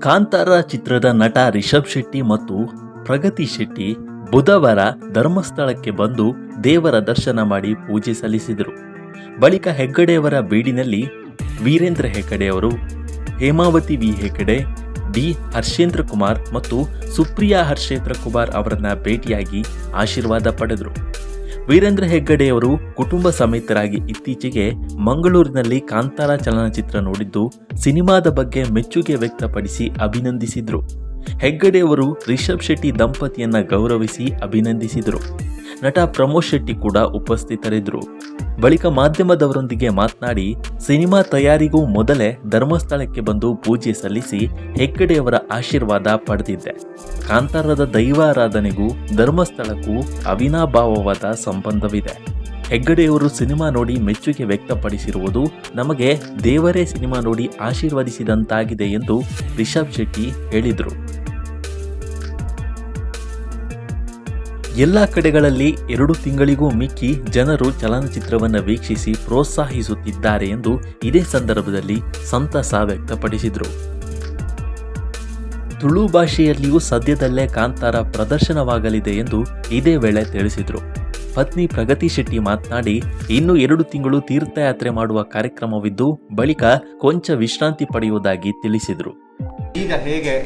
ಕಾಂತಾರ ಚಿತ್ರದ ನಟ ರಿಷಬ್ಶೆಟ್ಟಿ ಮತ್ತು ಪ್ರಗತಿ ಶೆಟ್ಟಿ ಬುಧವಾರ ಧರ್ಮಸ್ಥಳಕ್ಕೆ ಬಂದು ದೇವರ ದರ್ಶನ ಮಾಡಿ ಪೂಜೆ ಸಲ್ಲಿಸಿದರು. ಬಳಿಕ ಹೆಗ್ಗಡೆಯವರ ಬೀಡಿನಲ್ಲಿ ವೀರೇಂದ್ರ ಹೆಗ್ಗಡೆಯವರು, ಹೇಮಾವತಿ ವಿ ಹೆಗ್ಗಡೆ, ಡಿ ಹರ್ಷೇಂದ್ರ ಕುಮಾರ್ ಮತ್ತು ಸುಪ್ರಿಯಾ ಹರ್ಷೇಂದ್ರ ಕುಮಾರ್ ಅವರನ್ನ ಭೇಟಿಯಾಗಿ ಆಶೀರ್ವಾದ ಪಡೆದರು. ವೀರೇಂದ್ರ ಹೆಗ್ಗಡೆಯವರು ಕುಟುಂಬ ಸಮೇತರಾಗಿ ಇತ್ತೀಚೆಗೆ ಮಂಗಳೂರಿನಲ್ಲಿ ಕಾಂತಾರ ಚಲನಚಿತ್ರ ನೋಡಿದ್ದು ಸಿನಿಮಾದ ಬಗ್ಗೆ ಮೆಚ್ಚುಗೆ ವ್ಯಕ್ತಪಡಿಸಿ ಅಭಿನಂದಿಸಿದರು. ಹೆಗ್ಗಡೆಯವರು ರಿಷಬ್ ಶೆಟ್ಟಿ ದಂಪತಿಯನ್ನ ಗೌರವಿಸಿ ಅಭಿನಂದಿಸಿದರು. ನಟ ಪ್ರಮೋದ್ ಶೆಟ್ಟಿ ಕೂಡ ಉಪಸ್ಥಿತರಿದ್ದರು. ಬಳಿಕ ಮಾಧ್ಯಮದವರೊಂದಿಗೆ ಮಾತನಾಡಿ, ಸಿನಿಮಾ ತಯಾರಿಗೂ ಮೊದಲೇ ಧರ್ಮಸ್ಥಳಕ್ಕೆ ಬಂದು ಪೂಜೆ ಸಲ್ಲಿಸಿ ಹೆಗ್ಗಡೆಯವರ ಆಶೀರ್ವಾದ ಪಡೆದಿದ್ದೆ. ಕಾಂತಾರದ ದೈವಾರಾಧನೆಗೂ ಧರ್ಮಸ್ಥಳಕ್ಕೂ ಅವಿನಾಭಾವವಾದ ಸಂಬಂಧವಿದೆ. ಹೆಗ್ಗಡೆಯವರು ಸಿನಿಮಾ ನೋಡಿ ಮೆಚ್ಚುಗೆ ವ್ಯಕ್ತಪಡಿಸಿರುವುದು ನಮಗೆ ದೇವರೇ ಸಿನಿಮಾ ನೋಡಿ ಆಶೀರ್ವದಿಸಿದಂತಾಗಿದೆ ಎಂದು ರಿಷಬ್ ಶೆಟ್ಟಿ ಹೇಳಿದರು. ಎಲ್ಲ ಕಡೆಗಳಲ್ಲಿ 2 ತಿಂಗಳಿಗೂ ಮಿಕ್ಕಿ ಜನರು ಚಲನಚಿತ್ರವನ್ನು ವೀಕ್ಷಿಸಿ ಪ್ರೋತ್ಸಾಹಿಸುತ್ತಿದ್ದಾರೆ ಎಂದು ಇದೇ ಸಂದರ್ಭದಲ್ಲಿ ಸಂತಸ ವ್ಯಕ್ತಪಡಿಸಿದರು. ತುಳು ಭಾಷೆಯಲ್ಲಿಯೂ ಸದ್ಯದಲ್ಲೇ ಕಾಂತಾರ ಪ್ರದರ್ಶನವಾಗಲಿದೆ ಎಂದು ಇದೇ ವೇಳೆ ತಿಳಿಸಿದರು. ಪತ್ನಿ ಪ್ರಗತಿ ಶೆಟ್ಟಿ ಮಾತನಾಡಿ, ಇನ್ನು 2 ತಿಂಗಳು ತೀರ್ಥಯಾತ್ರೆ ಮಾಡುವ ಕಾರ್ಯಕ್ರಮವಿದ್ದು ಬಳಿಕ ಕೊಂಚ ವಿಶ್ರಾಂತಿ ಪಡೆಯುವುದಾಗಿ ತಿಳಿಸಿದರು.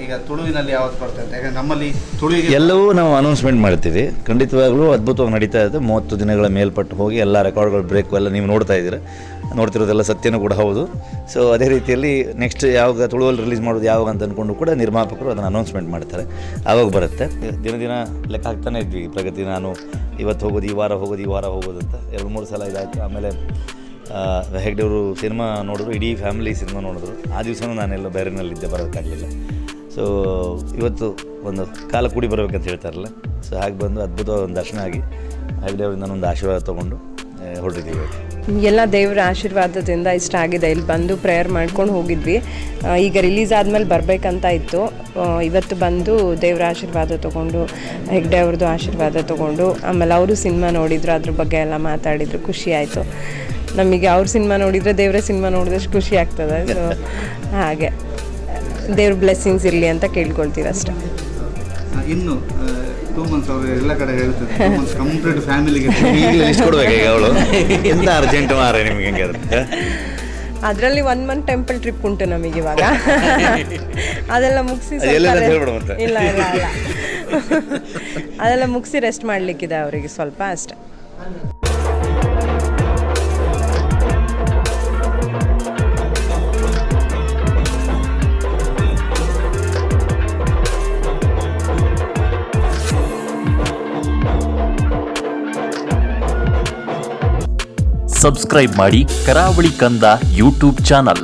ಈಗ ತುಳುವಿನಲ್ಲಿ ಯಾವತ್ತು ಬರ್ತದೆ? ಯಾಕಂದ್ರೆ ನಮ್ಮಲ್ಲಿ ತುಳುವಿಗೆ ಎಲ್ಲವೂ ನಾವು ಅನೌನ್ಸ್ಮೆಂಟ್ ಮಾಡ್ತೀವಿ. ಖಂಡಿತವಾಗ್ಲೂ ಅದ್ಭುತವಾಗಿ ನಡೀತಾ ಇದೆ. 30 ದಿನಗಳ ಮೇಲ್ಪಟ್ಟು ಹೋಗಿ ಎಲ್ಲ ರೆಕಾರ್ಡ್ಗಳು ಬ್ರೇಕು ಎಲ್ಲ ನೀವು ನೋಡ್ತಾ ಇದ್ದೀರಾ. ನೋಡ್ತಿರೋದೆಲ್ಲ ಸತ್ಯನೂ ಕೂಡ ಹೌದು. ಸೊ ಅದೇ ರೀತಿಯಲ್ಲಿ ನೆಕ್ಸ್ಟ್ ಯಾವಾಗ ತುಳುವಲ್ಲಿ ರಿಲೀಸ್ ಮಾಡೋದು ಯಾವಾಗ ಅಂತ ಅಂದ್ಕೊಂಡು ಕೂಡ ನಿರ್ಮಾಪಕರು ಅದನ್ನು ಅನೌನ್ಸ್ಮೆಂಟ್ ಮಾಡ್ತಾರೆ. ಆವಾಗ ಬರುತ್ತೆ. ದಿನ ಲೆಕ್ಕ ಹಾಕ್ತಾನೆ ಇದ್ವಿ. ಪ್ರಗತಿ ನಾನು ಇವತ್ತು ಹೋಗೋದು, ಈ ವಾರ ಹೋಗೋದು ಅಂತ 2-3 ಸಲ ಇದಾಯಿತು. ಆಮೇಲೆ ಹೆಗ್ಡೆಯವರು ಸಿನಿಮಾ ನೋಡಿದ್ರು, ಇಡೀ ಫ್ಯಾಮಿಲಿ ಸಿನಿಮಾ ನೋಡಿದ್ರು. ಆ ದಿವಸನೂ ನಾನೆಲ್ಲ ಬೇರೆನಲ್ಲಿದ್ದೆ, ಬರೋಕ್ಕಾಗಲಿಲ್ಲ. ಸೊ ಇವತ್ತು ಒಂದು ಕಾಲ ಕೂಡಿ ಬರಬೇಕಂತ ಹೇಳ್ತಾರಲ್ಲ, ಸೊ ಹಾಗೆ ಬಂದು ಅದ್ಭುತವಾದ ಒಂದು ದರ್ಶನ ಆಗಿ ಹೆಗ್ಡೆಯವರಿಂದ ಒಂದು ಆಶೀರ್ವಾದ ತೊಗೊಂಡು ಹೊರಟಿದ್ದೀವಿ. ಎಲ್ಲ ದೇವರ ಆಶೀರ್ವಾದದಿಂದ ಇಷ್ಟ ಆಗಿದೆ. ಇಲ್ಲಿ ಬಂದು ಪ್ರೇಯರ್ ಮಾಡ್ಕೊಂಡು ಹೋಗಿದ್ವಿ. ಈಗ ರಿಲೀಸ್ ಆದಮೇಲೆ ಬರಬೇಕಂತ ಇತ್ತು. ಇವತ್ತು ಬಂದು ದೇವರ ಆಶೀರ್ವಾದ ತೊಗೊಂಡು, ಹೆಗ್ಡೆ ಅವ್ರದ್ದು ಆಶೀರ್ವಾದ ತೊಗೊಂಡು, ಆಮೇಲೆ ಅವರು ಸಿನಿಮಾ ನೋಡಿದ್ರು, ಅದ್ರ ಬಗ್ಗೆ ಎಲ್ಲ ಮಾತಾಡಿದ್ರು. ಖುಷಿ ಆಯಿತು ನಮಗೆ. ಅವ್ರ ಸಿನಿಮಾ ನೋಡಿದರೆ ದೇವರ ಸಿನಿಮಾ ನೋಡಿದಷ್ಟು ಖುಷಿ ಆಗ್ತದೆ. ಸೊ ಹಾಗೆ ದೇವ್ರ ಬ್ಲೆಸ್ಸಿಂಗ್ಸ್ ಇರಲಿ ಅಂತ ಕೇಳ್ಕೊಳ್ತೀವಿ ಅಷ್ಟೇ. ಇನ್ನು 2 ಮಂತ್ಸ್ ಅವರು ಎಲ್ಲ ಕಡೆ ಹೇಳ್ತಾರೆ, 2 ಮಂತ್ಸ್ ಕಂಪ್ಲೀಟ್ ಫ್ಯಾಮಿಲಿಗೆ ಲಿಸ್ಟ್ ಕೊಡ್ಬೇಕು. ಈಗ ಅವಳು ಎಂತ ಅರ್ಜೆಂಟ್ ಮಾರೆ ನಿಮಗೆ ಹೆಂಗೆ ಅದರಲ್ಲಿ 1 ಮಂತ್ ಟೆಂಪಲ್ ಟ್ರಿಪ್ ಉಂಟು ನಮಗೆ ಇವಾಗ. ಅದೆಲ್ಲ ಮುಗಿಸಿ ಇಲ್ಲ ಅದೆಲ್ಲ ಮುಗಿಸಿ ರೆಸ್ಟ್ ಮಾಡಲಿಕ್ಕಿದೆ ಅವರಿಗೆ ಸ್ವಲ್ಪ ಅಷ್ಟೆ. ಸಬ್ಸ್ಕ್ರೈಬ್ ಮಾಡಿ ಕರಾವಳಿ ಕಂದ ಯೂಟ್ಯೂಬ್ ಚಾನಲ್.